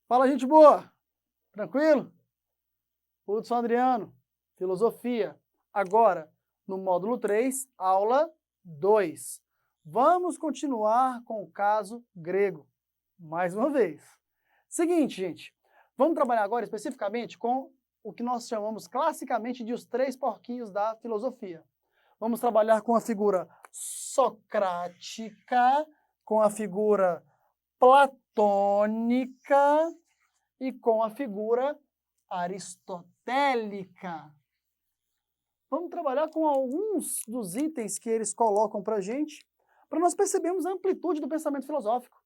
Fala, gente boa! Tranquilo? Hudson Adriano, Filosofia. Agora, no módulo 3, aula 2. Vamos continuar com o caso grego, mais uma vez. Seguinte, gente, vamos trabalhar agora especificamente com o que nós chamamos classicamente de os três porquinhos da filosofia. Vamos trabalhar com a figura socrática, com a figura platônica e com a figura aristotélica. Vamos trabalhar com alguns dos itens que eles colocam para a gente, para nós percebermos a amplitude do pensamento filosófico.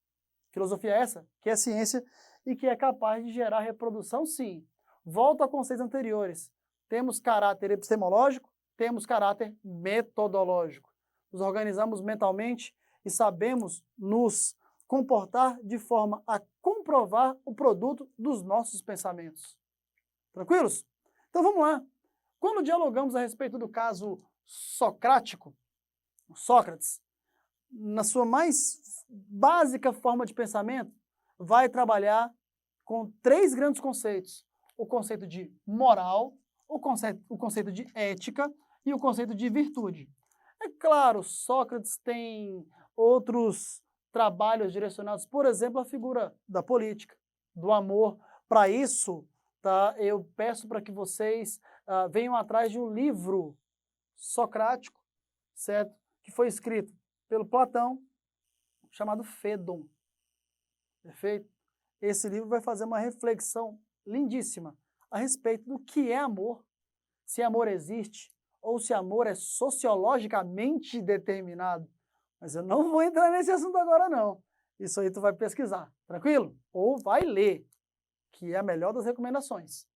Filosofia é essa, que é ciência e que é capaz de gerar reprodução, sim. Volto a conceitos anteriores. Temos caráter epistemológico, temos caráter metodológico. Nos organizamos mentalmente e sabemos nos comportar de forma a comprovar o produto dos nossos pensamentos. Tranquilos? Então vamos lá. Quando dialogamos a respeito do caso socrático, Sócrates, na sua mais básica forma de pensamento, vai trabalhar com três grandes conceitos. O conceito de moral, o conceito de ética e o conceito de virtude. É claro, Sócrates tem outros trabalhos direcionados, por exemplo, à figura da política, do amor. Para isso, tá, eu peço para que vocês venham atrás de um livro socrático, certo? Que foi escrito pelo Platão, chamado Fédon. Perfeito? Esse livro vai fazer uma reflexão lindíssima a respeito do que é amor, se amor existe, ou se amor é sociologicamente determinado. Mas eu não vou entrar nesse assunto agora, não. Isso aí tu vai pesquisar, tranquilo? Ou vai ler, que é a melhor das recomendações.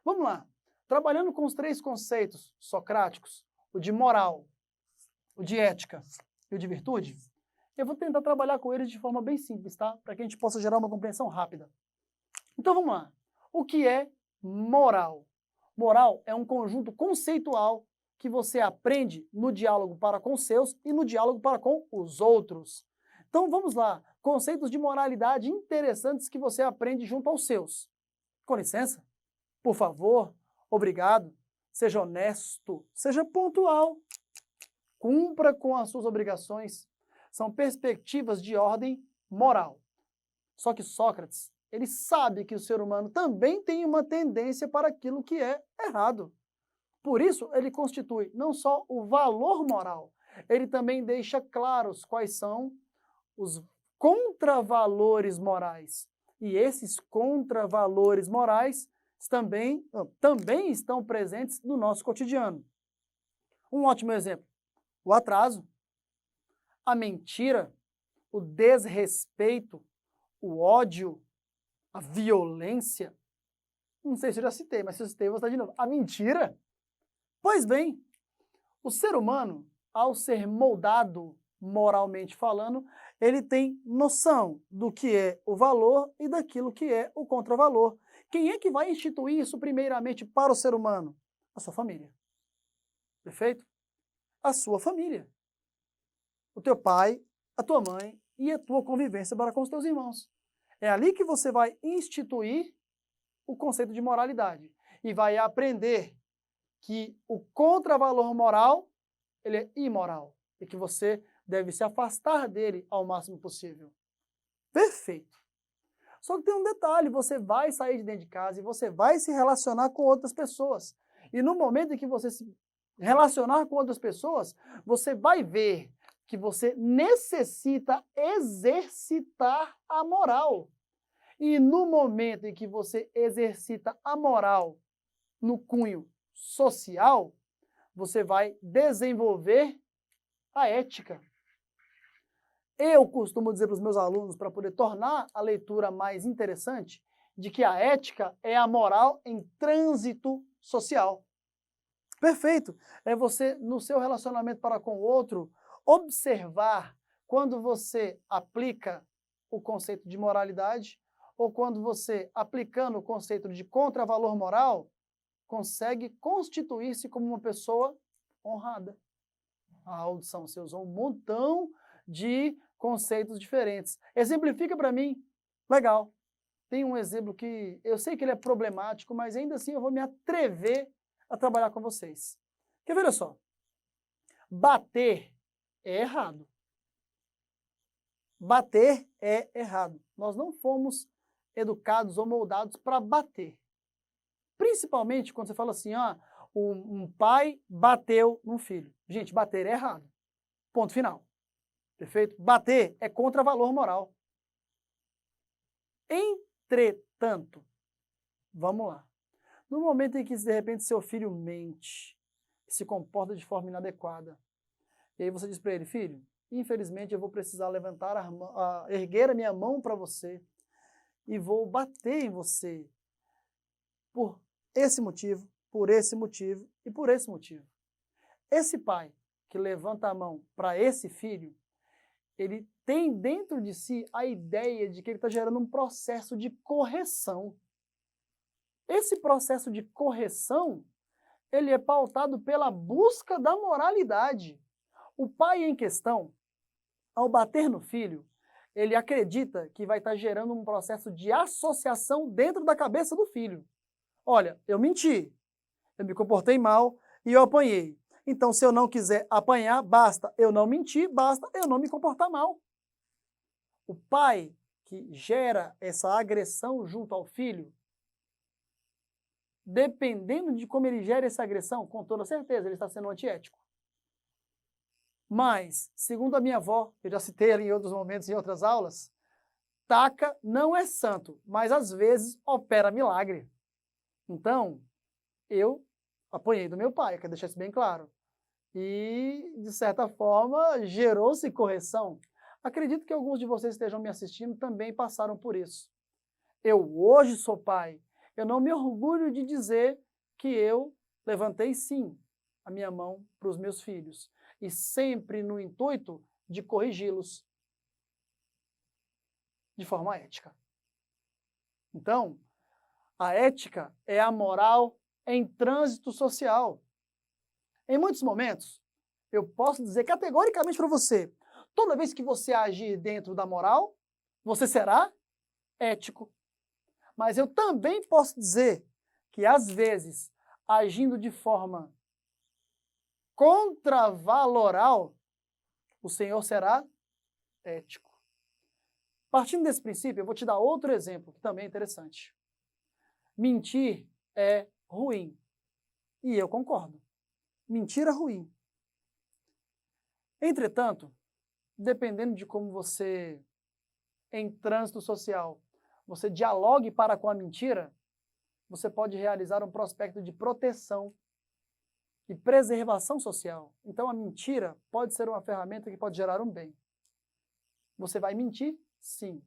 Vamos lá. Trabalhando com os três conceitos socráticos, o de moral, o de ética e o de virtude, eu vou tentar trabalhar com eles de forma bem simples, tá? Para que a gente possa gerar uma compreensão rápida. Então vamos lá. O que é moral? Moral é um conjunto conceitual que você aprende no diálogo para com os seus e no diálogo para com os outros. Então vamos lá. Conceitos de moralidade interessantes que você aprende junto aos seus. Com licença, por favor, obrigado, seja honesto, seja pontual, cumpra com as suas obrigações. São perspectivas de ordem moral. Só que Sócrates, ele sabe que o ser humano também tem uma tendência para aquilo que é errado. Por isso, ele constitui não só o valor moral, ele também deixa claros quais são os contravalores morais. E esses contravalores morais também estão presentes no nosso cotidiano. Um ótimo exemplo, o atraso, a mentira, o desrespeito, o ódio, a violência. Não sei se eu já citei, mas se eu citei, eu vou citar de novo. A mentira. Pois bem, o ser humano, ao ser moldado moralmente falando, ele tem noção do que é o valor e daquilo que é o contravalor. Quem é que vai instituir isso primeiramente para o ser humano? A sua família. Perfeito? A sua família. O teu pai, a tua mãe e a tua convivência para com os teus irmãos. É ali que você vai instituir o conceito de moralidade e vai aprender que o contravalor moral, ele é imoral e que você deve se afastar dele ao máximo possível. Perfeito. Só que tem um detalhe, você vai sair de dentro de casa e você vai se relacionar com outras pessoas. E no momento em que você se relacionar com outras pessoas, você vai ver que você necessita exercitar a moral. E no momento em que você exercita a moral no cunho social, você vai desenvolver a ética. Eu costumo dizer para os meus alunos, para poder tornar a leitura mais interessante, de que a ética é a moral em trânsito social. Perfeito. É você, no seu relacionamento para com o outro, observar quando você aplica o conceito de moralidade ou quando você, aplicando o conceito de contravalor moral, consegue constituir-se como uma pessoa honrada. A audição, você usou um montão de conceitos diferentes. Exemplifica para mim. Legal. tem um exemplo que eu sei que ele é problemático, mas ainda assim eu vou me atrever a trabalhar com vocês. Quer ver, olha só? Bater é errado. Bater é errado. Nós não fomos educados ou moldados para bater. Principalmente quando você fala assim, um pai bateu num filho. Gente, bater é errado. Ponto final. Perfeito? Bater é contra valor moral. Entretanto, vamos lá. No momento em que, de repente, seu filho mente, se comporta de forma inadequada, e aí você diz para ele, filho, infelizmente eu vou precisar levantar erguer a minha mão para você e vou bater em você por esse motivo, por esse motivo e por esse motivo. Esse pai que levanta a mão para esse filho, ele tem dentro de si a ideia de que ele está gerando um processo de correção. Esse processo de correção, ele é pautado pela busca da moralidade. O pai em questão, ao bater no filho, ele acredita que vai estar gerando um processo de associação dentro da cabeça do filho. Olha, eu menti, eu me comportei mal e eu apanhei. Então, se eu não quiser apanhar, basta eu não mentir, basta eu não me comportar mal. O pai que gera essa agressão junto ao filho, dependendo de como ele gera essa agressão, com toda certeza ele está sendo antiético. Mas, segundo a minha avó, eu já citei ela em outros momentos, em outras aulas, taca não é santo, mas às vezes opera milagre. Então, eu apanhei do meu pai, quero deixar isso bem claro. E, de certa forma, gerou-se correção. Acredito que alguns de vocês estejam me assistindo também passaram por isso. Eu hoje sou pai. Eu não me orgulho de dizer que eu levantei sim a minha mão para os meus filhos. E sempre no intuito de corrigi-los de forma ética. Então, a ética é a moral em trânsito social. Em muitos momentos, eu posso dizer categoricamente para você, toda vez que você agir dentro da moral, você será ético. Mas eu também posso dizer que, às vezes, agindo de forma contravaloral, o Senhor será ético. Partindo desse princípio, eu vou te dar outro exemplo, que também é interessante. Mentir é ruim. E eu concordo. Mentir é ruim. Entretanto, dependendo de como você, em trânsito social, você dialogue para com a mentira, você pode realizar um prospecto de proteção e preservação social. Então, a mentira pode ser uma ferramenta que pode gerar um bem. Você vai mentir? Sim.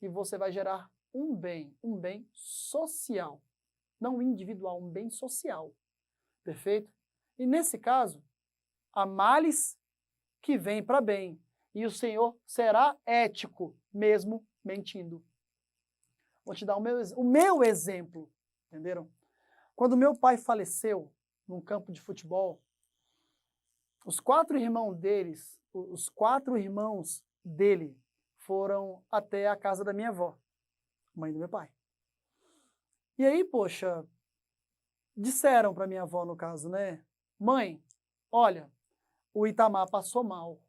E você vai gerar um bem social. Não individual, um bem social. Perfeito? E nesse caso, há males que vêm para bem. E o Senhor será ético, mesmo mentindo. Vou te dar o meu exemplo, entenderam? Quando meu pai faleceu num campo de futebol, os quatro irmãos dele foram até a casa da minha avó, mãe do meu pai. E aí, poxa, disseram para minha avó, no caso, né? Mãe, olha, o Itamar passou mal.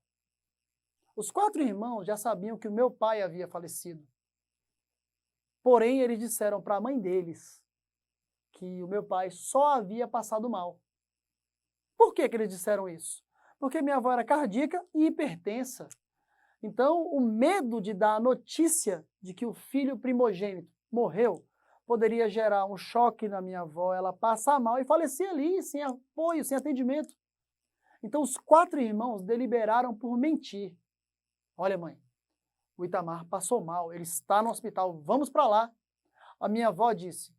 Os quatro irmãos já sabiam que o meu pai havia falecido. Porém, eles disseram para a mãe deles que o meu pai só havia passado mal. Por que eles disseram isso? Porque minha avó era cardíaca e hipertensa. Então, o medo de dar a notícia de que o filho primogênito morreu poderia gerar um choque na minha avó, ela passar mal e falecer ali, sem apoio, sem atendimento. Então, os quatro irmãos deliberaram por mentir. Olha, mãe, o Itamar passou mal, ele está no hospital, vamos para lá. A minha avó disse,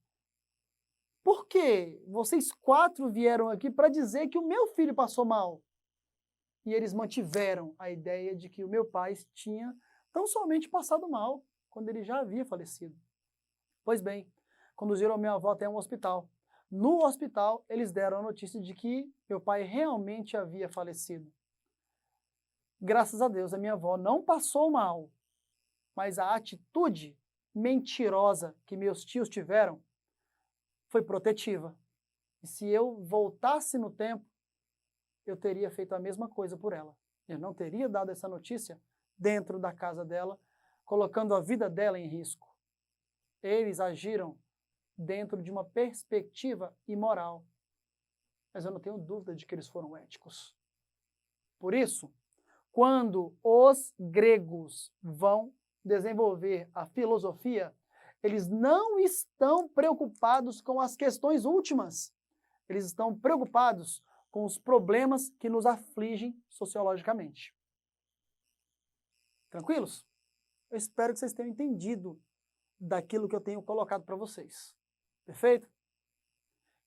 por que vocês quatro vieram aqui para dizer que o meu filho passou mal? E eles mantiveram a ideia de que o meu pai tinha tão somente passado mal, quando ele já havia falecido. Pois bem, conduziram a minha avó até um hospital. No hospital, eles deram a notícia de que meu pai realmente havia falecido. Graças a Deus, a minha avó não passou mal, mas a atitude mentirosa que meus tios tiveram foi protetiva. E se eu voltasse no tempo, eu teria feito a mesma coisa por ela. Eu não teria dado essa notícia dentro da casa dela, colocando a vida dela em risco. Eles agiram dentro de uma perspectiva imoral. Mas eu não tenho dúvida de que eles foram éticos. Por isso, quando os gregos vão desenvolver a filosofia, eles não estão preocupados com as questões últimas. Eles estão preocupados com os problemas que nos afligem sociologicamente. Tranquilos? Eu espero que vocês tenham entendido daquilo que eu tenho colocado para vocês. Perfeito?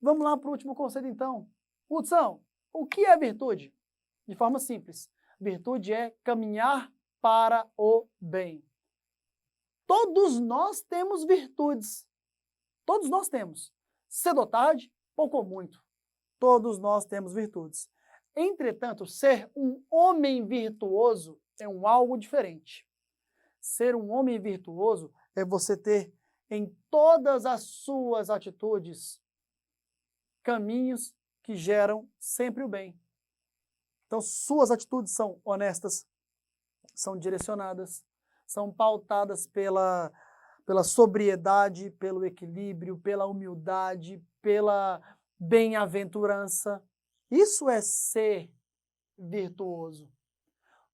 Vamos lá para o último conceito, então. Hudson, o que é virtude? De forma simples, virtude é caminhar para o bem. Todos nós temos virtudes. Todos nós temos. Cedo ou tarde, pouco ou muito. Todos nós temos virtudes. Entretanto, ser um homem virtuoso é algo diferente. Ser um homem virtuoso é você ter em todas as suas atitudes caminhos que geram sempre o bem. Então, suas atitudes são honestas, são direcionadas, são pautadas pela sobriedade, pelo equilíbrio, pela humildade, pela bem-aventurança. Isso é ser virtuoso.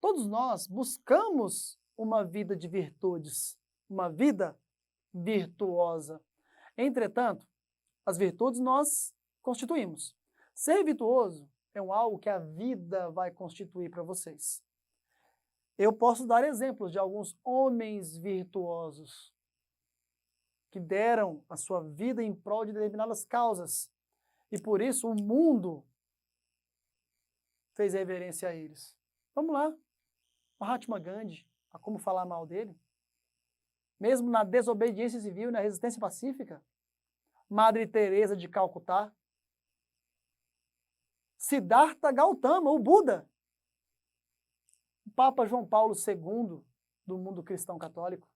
Todos nós buscamos uma vida de virtudes, uma vida virtuosa. Entretanto, as virtudes nós constituímos. Ser virtuoso é algo que a vida vai constituir para vocês. Eu posso dar exemplos de alguns homens virtuosos que deram a sua vida em prol de determinadas causas. E por isso o mundo fez reverência a eles. Vamos lá. Mahatma Gandhi, a como falar mal dele? Mesmo na desobediência civil e na resistência pacífica? Madre Teresa de Calcutá? Siddhartha Gautama, o Buda? O Papa João Paulo II do mundo cristão católico?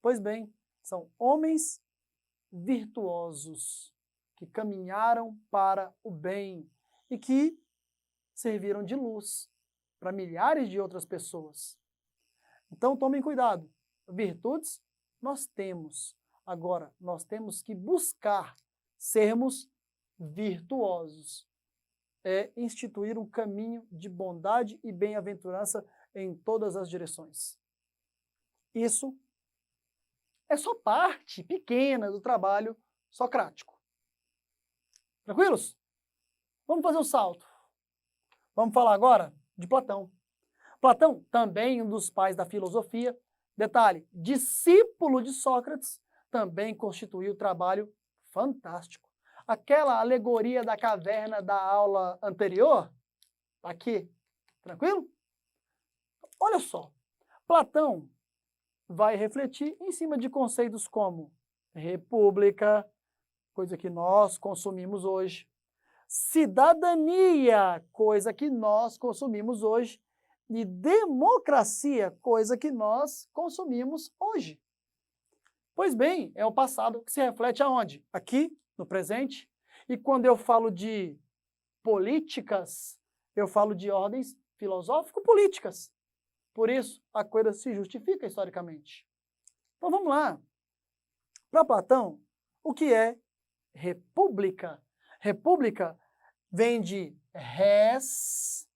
Pois bem, são homens virtuosos que caminharam para o bem e que serviram de luz para milhares de outras pessoas. Então tomem cuidado. Virtudes nós temos. Agora, nós temos que buscar sermos virtuosos. É instituir um caminho de bondade e bem-aventurança em todas as direções. Isso é só parte pequena do trabalho socrático. Tranquilos? Vamos fazer um salto. Vamos falar agora de Platão. Platão, também um dos pais da filosofia, detalhe, discípulo de Sócrates, também constituiu trabalho fantástico. Aquela alegoria da caverna da aula anterior, aqui, tranquilo? Olha só, Platão vai refletir em cima de conceitos como república, coisa que nós consumimos hoje, cidadania, coisa que nós consumimos hoje, e democracia, coisa que nós consumimos hoje. Pois bem, é o passado que se reflete aonde? Aqui, no presente. E quando eu falo de políticas, eu falo de ordens filosófico-políticas. Por isso, a coisa se justifica historicamente. Então vamos lá. Para Platão, o que é república? República vem de res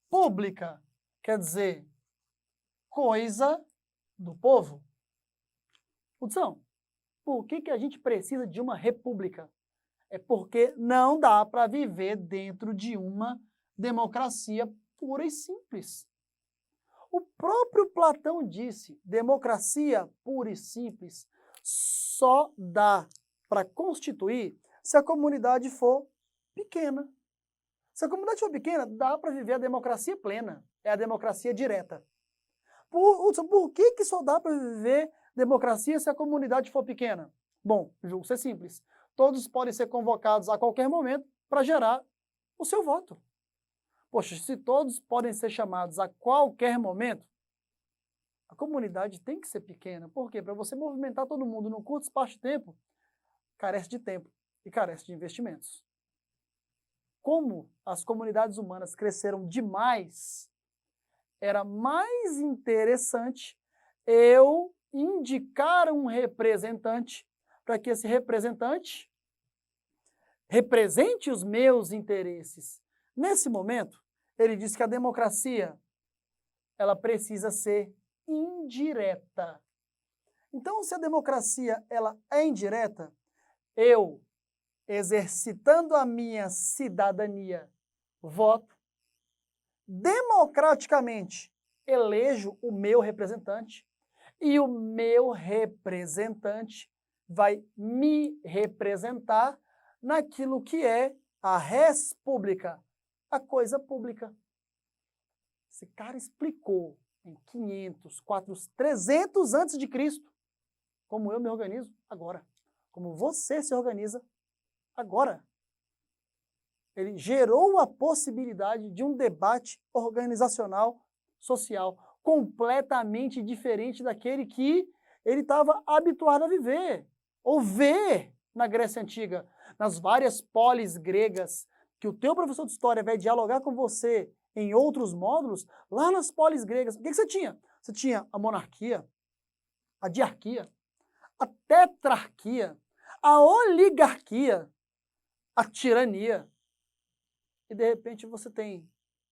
pública, quer dizer, coisa do povo. Hudson, por que a gente precisa de uma república? É porque não dá para viver dentro de uma democracia pura e simples. O próprio Platão disse, democracia pura e simples só dá para constituir se a comunidade for pequena. Se a comunidade for pequena, dá para viver a democracia plena, é a democracia direta. Por que só dá para viver democracia se a comunidade for pequena? Bom, o jogo é simples. Todos podem ser convocados a qualquer momento para gerar o seu voto. Poxa, se todos podem ser chamados a qualquer momento, A comunidade tem que ser pequena. Por quê? Para você movimentar todo mundo num curto espaço de tempo, carece de tempo e carece de investimentos. Como as comunidades humanas cresceram demais, era mais interessante eu indicar um representante para que esse representante represente os meus interesses. Nesse momento, ele diz que a democracia ela precisa ser indireta. Então, se a democracia ela é indireta, eu, exercitando a minha cidadania, voto, democraticamente elejo o meu representante e o meu representante vai me representar naquilo que é a res pública, a coisa pública. Esse cara explicou em 500, 400, 300 antes de Cristo como eu me organizo agora, como você se organiza agora. Ele gerou a possibilidade de um debate organizacional, social, completamente diferente daquele que ele estava habituado a viver, ou ver na Grécia Antiga, nas várias polis gregas, que o teu professor de história vai dialogar com você em outros módulos, lá nas polis gregas, o que você tinha? Você tinha a monarquia, a diarquia, a tetrarquia, a oligarquia, a tirania. E de repente você tem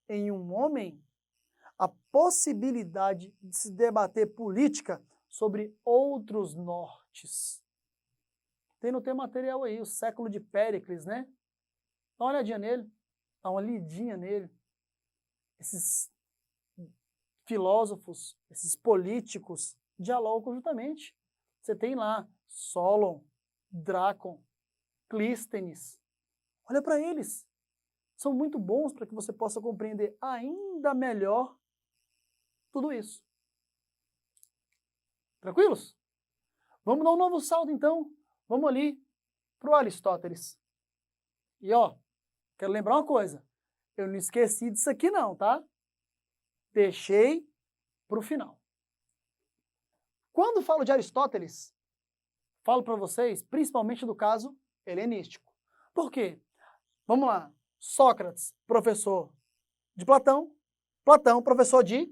em um homem a possibilidade de se debater política sobre outros nortes. Tem no teu material aí, o século de Péricles, né? Dá uma olhadinha nele, dá uma lidinha nele. Esses filósofos, esses políticos dialogam conjuntamente. Você tem lá Solon, Drácon, Clístenes. Olha para eles. São muito bons para que você possa compreender ainda melhor tudo isso. Tranquilos? Vamos dar um novo salto, então. Vamos ali para o Aristóteles. E, ó, quero lembrar uma coisa. Eu não esqueci disso aqui não, tá? Deixei para o final. Quando falo de Aristóteles, falo para vocês principalmente do caso helenístico. Por quê? Vamos lá. Sócrates, professor de Platão. Platão, professor de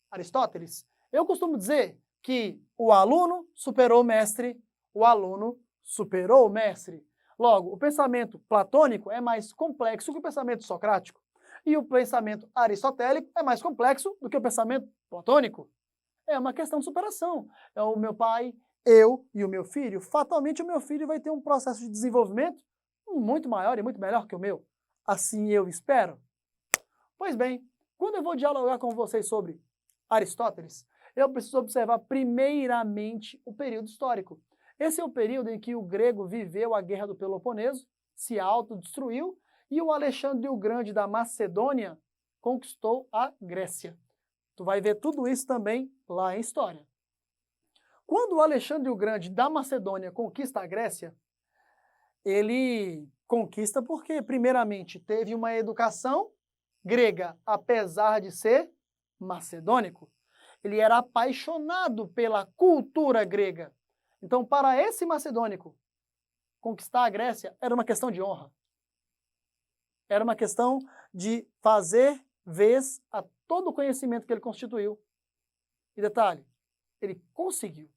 Aristóteles. Eu costumo dizer que o aluno superou o mestre, o aluno superou o mestre. Logo, o pensamento platônico é mais complexo que o pensamento socrático. E o pensamento aristotélico é mais complexo do que o pensamento platônico. É uma questão de superação. É o meu pai, eu e o meu filho. Fatalmente, o meu filho vai ter um processo de desenvolvimento muito maior e muito melhor que o meu. Assim eu espero. Pois bem, quando eu vou dialogar com vocês sobre Aristóteles, eu preciso observar primeiramente o período histórico. Esse é o período em que o grego viveu a Guerra do Peloponeso, se autodestruiu, e o Alexandre o Grande da Macedônia conquistou a Grécia. Tu vai ver tudo isso também lá em história. Quando o Alexandre o Grande da Macedônia conquista a Grécia, ele conquista porque, primeiramente, teve uma educação grega, apesar de ser macedônico. Ele era apaixonado pela cultura grega. Então, para esse macedônico, conquistar a Grécia era uma questão de honra. Era uma questão de fazer vez a todo o conhecimento que ele constituiu. E detalhe, ele conseguiu.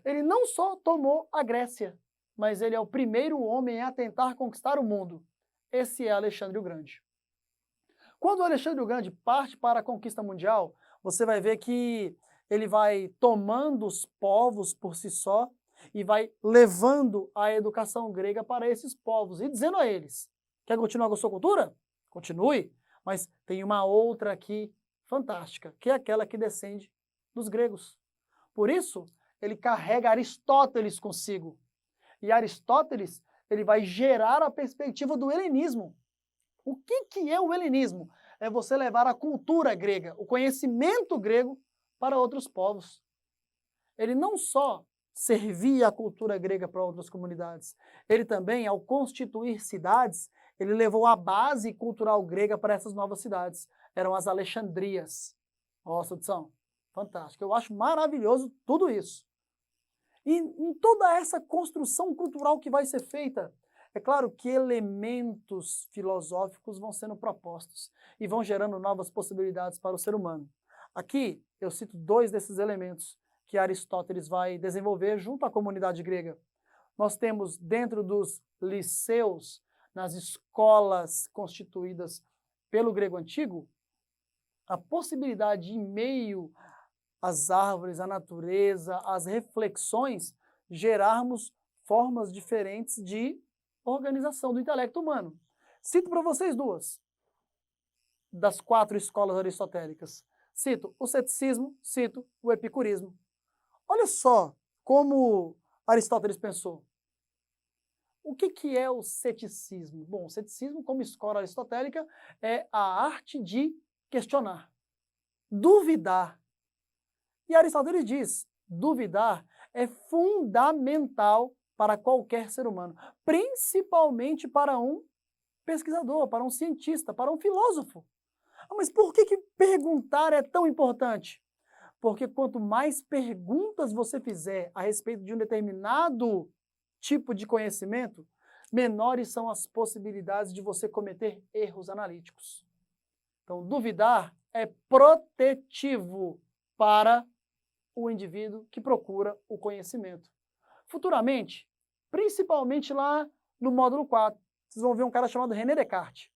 Ele não só tomou a Grécia, mas ele é o primeiro homem a tentar conquistar o mundo. Esse é Alexandre o Grande. Quando o Alexandre o Grande parte para a conquista mundial, você vai ver que ele vai tomando os povos por si só e vai levando a educação grega para esses povos e dizendo a eles: quer continuar com a sua cultura? Continue, mas tem uma outra aqui fantástica, que é aquela que descende dos gregos. Por isso, ele carrega Aristóteles consigo. E Aristóteles, ele vai gerar a perspectiva do helenismo. O que é o helenismo? É você levar a cultura grega, o conhecimento grego para outros povos. Ele não só servia a cultura grega para outras comunidades, ele também, ao constituir cidades, ele levou a base cultural grega para essas novas cidades. Eram as Alexandrias. Ó, Sudição, Fantástico. Eu acho maravilhoso tudo isso. E em toda essa construção cultural que vai ser feita, é claro que elementos filosóficos vão sendo propostos e vão gerando novas possibilidades para o ser humano. Aqui eu cito 2 desses elementos que Aristóteles vai desenvolver junto à comunidade grega. Nós temos dentro dos liceus, nas escolas constituídas pelo grego antigo, a possibilidade, em meio às árvores, à natureza, às reflexões, gerarmos formas diferentes de organização do intelecto humano. Cito para vocês 2 das 4 escolas aristotélicas. Cito o ceticismo, cito o epicurismo. Olha só como Aristóteles pensou. O que é o ceticismo? Bom, o ceticismo, como escola aristotélica, é a arte de questionar, duvidar. E Aristóteles diz, duvidar é fundamental para qualquer ser humano, principalmente para um pesquisador, para um cientista, para um filósofo. Mas por que perguntar é tão importante? Porque quanto mais perguntas você fizer a respeito de um determinado tipo de conhecimento, menores são as possibilidades de você cometer erros analíticos. Então, duvidar é protetivo para o indivíduo que procura o conhecimento. Futuramente, principalmente lá no módulo 4, vocês vão ver um cara chamado René Descartes.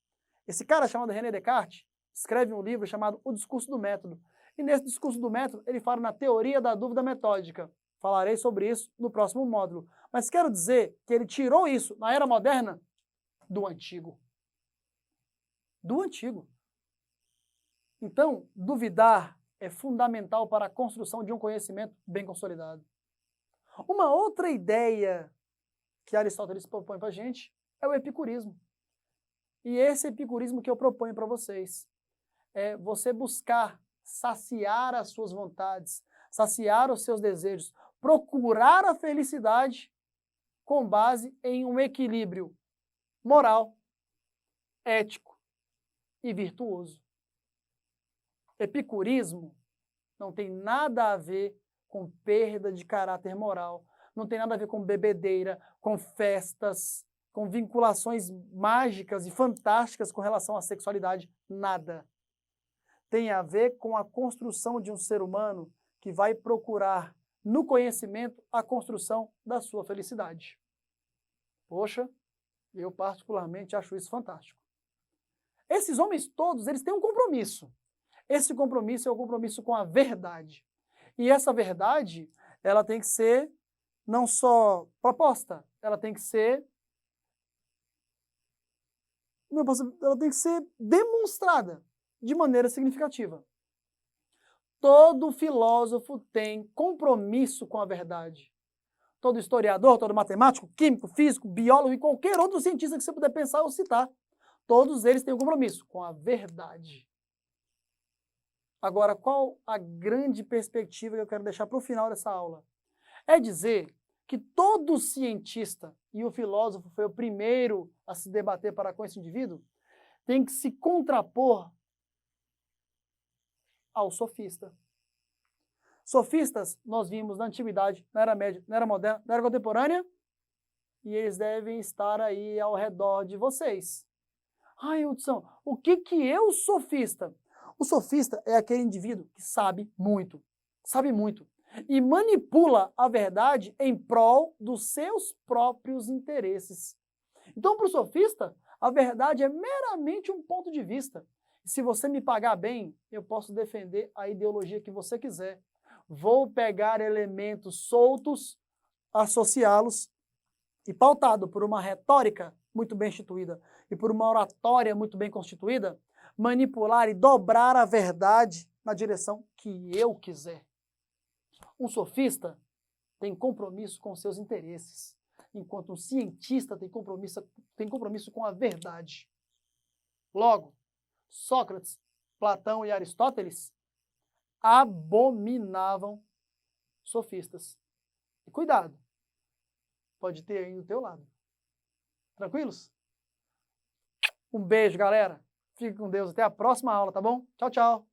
Esse cara chamado René Descartes escreve um livro chamado O Discurso do Método. E nesse Discurso do Método, ele fala na teoria da dúvida metódica. Falarei sobre isso no próximo módulo. Mas quero dizer que ele tirou isso, na era moderna, do antigo. Do antigo. Então, duvidar é fundamental para a construção de um conhecimento bem consolidado. Uma outra ideia que Aristóteles propõe para a gente é o epicurismo. E esse epicurismo que eu proponho para vocês é você buscar saciar as suas vontades, saciar os seus desejos, procurar a felicidade com base em um equilíbrio moral, ético e virtuoso. Epicurismo não tem nada a ver com perda de caráter moral, não tem nada a ver com bebedeira, com festas, com vinculações mágicas e fantásticas com relação à sexualidade, nada. Tem a ver com a construção de um ser humano que vai procurar no conhecimento a construção da sua felicidade. Poxa, eu particularmente acho isso fantástico. Esses homens todos, eles têm um compromisso. Esse compromisso é o compromisso com a verdade. E essa verdade, ela tem que ser não só proposta, ela tem que ser demonstrada de maneira significativa. Todo filósofo tem compromisso com a verdade. Todo historiador, todo matemático, químico, físico, biólogo e qualquer outro cientista que você puder pensar ou citar, todos eles têm um compromisso com a verdade. Agora, qual a grande perspectiva que eu quero deixar para o final dessa aula? É dizer que todo cientista, e o filósofo foi o primeiro a se debater para com esse indivíduo, tem que se contrapor ao sofista. Sofistas nós vimos na antiguidade, na era média, na era moderna, na era contemporânea, e eles devem estar aí ao redor de vocês. Ai, Hudson, o que é o sofista? O sofista é aquele indivíduo que sabe muito, e manipula a verdade em prol dos seus próprios interesses. Então, para o sofista, a verdade é meramente um ponto de vista. Se você me pagar bem, eu posso defender a ideologia que você quiser. Vou pegar elementos soltos, associá-los e, pautado por uma retórica muito bem instituída e por uma oratória muito bem constituída, manipular e dobrar a verdade na direção que eu quiser. Um sofista tem compromisso com seus interesses, enquanto um cientista tem compromisso com a verdade. Logo, Sócrates, Platão e Aristóteles abominavam sofistas. E cuidado, pode ter aí do teu lado. Tranquilos? Um beijo, galera. Fique com Deus. Até a próxima aula, tá bom? Tchau, tchau.